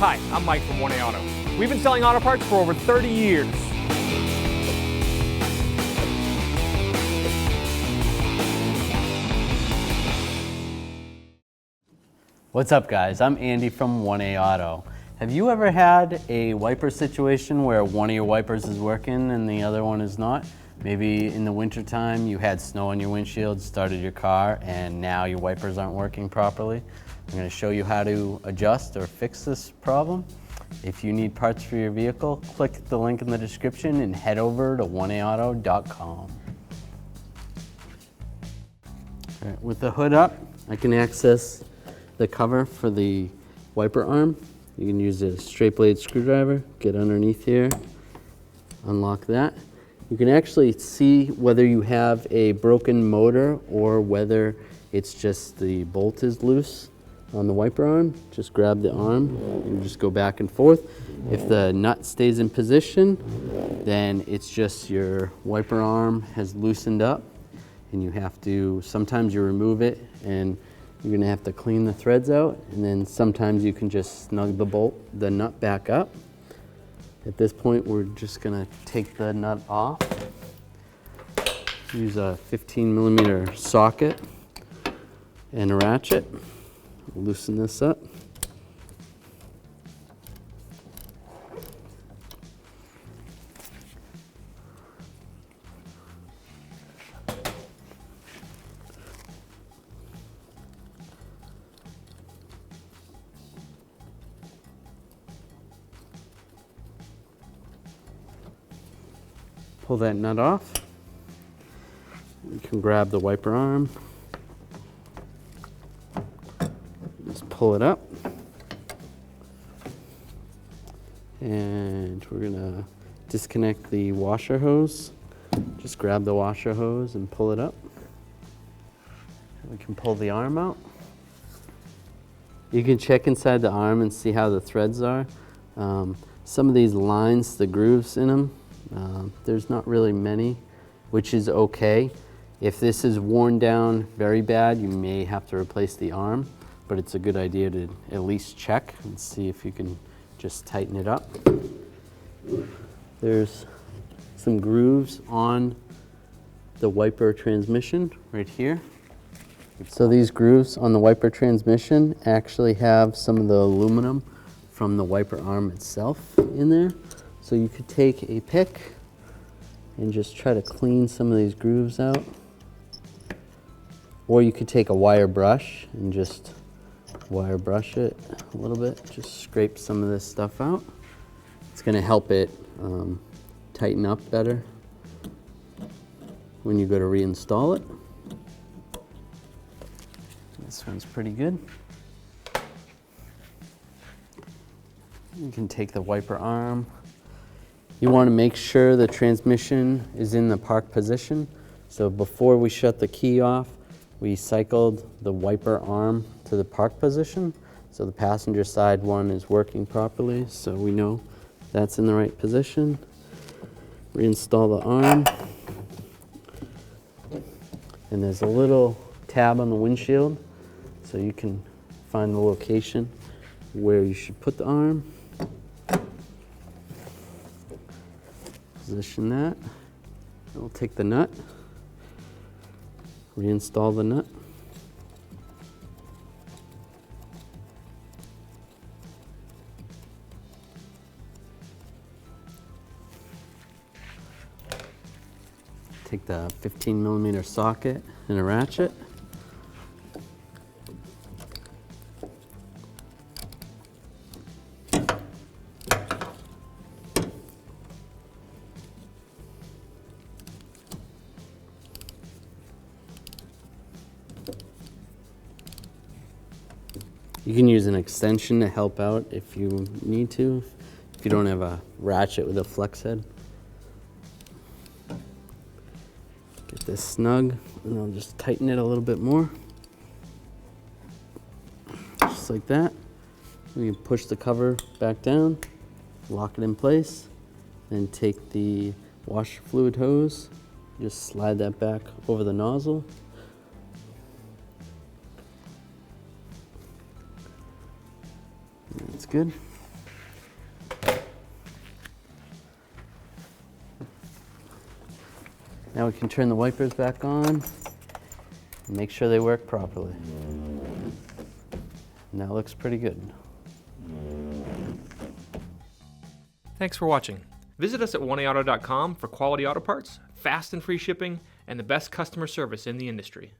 Hi, I'm Mike from 1A Auto. We've been selling auto parts for over 30 years. What's up guys, I'm Andy from 1A Auto. Have you ever had a wiper situation where one of your wipers is working and the other one is not? Maybe in the winter time you had snow on your windshield, started your car, and now your wipers aren't working properly. I'm going to show you how to adjust or fix this problem. If you need parts for your vehicle, click the link in the description and head over to 1aauto.com. Right, with the hood up, I can access the cover for the wiper arm. You can use a straight blade screwdriver, get underneath here, unlock that. You can actually see whether you have a broken motor or whether it's just the bolt is loose on the wiper arm. Just grab the arm and just go back and forth. If the nut stays in position, then it's just your wiper arm has loosened up and you have to, sometimes you remove it and you're gonna have to clean the threads out, and then sometimes you can just snug the nut back up. At this point, we're just gonna take the nut off. Use a 15mm socket and a ratchet. Loosen this up. Pull that nut off. You can grab the wiper arm. Just pull it up. And we're gonna disconnect the washer hose. Just grab the washer hose and pull it up. We can pull the arm out. You can check inside the arm and see how the threads are. Some of these lines, the grooves in them, there's not really many, which is okay. If this is worn down very bad, you may have to replace the arm, but it's a good idea to at least check and see if you can just tighten it up. There's some grooves on the wiper transmission right here. So these grooves on the wiper transmission actually have some of the aluminum from the wiper arm itself in there. So you could take a pick and just try to clean some of these grooves out. Or you could take a wire brush and just wire brush it a little bit. Just scrape some of this stuff out. It's gonna help it tighten up better when you go to reinstall it. This one's pretty good. You can take the wiper arm. You want to make sure the transmission is in the park position. So before we shut the key off, we cycled the wiper arm to the park position. So the passenger side one is working properly, so we know that's in the right position. Reinstall the arm. And there's a little tab on the windshield, so you can find the location where you should put the arm. Position that. We'll take the nut, reinstall the nut. Take the 15mm socket and a ratchet. You can use an extension to help out if you need to, if you don't have a ratchet with a flex head. Get this snug, and I'll just tighten it a little bit more. Just like that. We can push the cover back down, lock it in place, then take the washer fluid hose, just slide that back over the nozzle. That's good. Now we can turn the wipers back on and make sure they work properly. And that looks pretty good. Thanks for watching. Visit us at oneauto.com for quality auto parts, fast and free shipping, and the best customer service in the industry.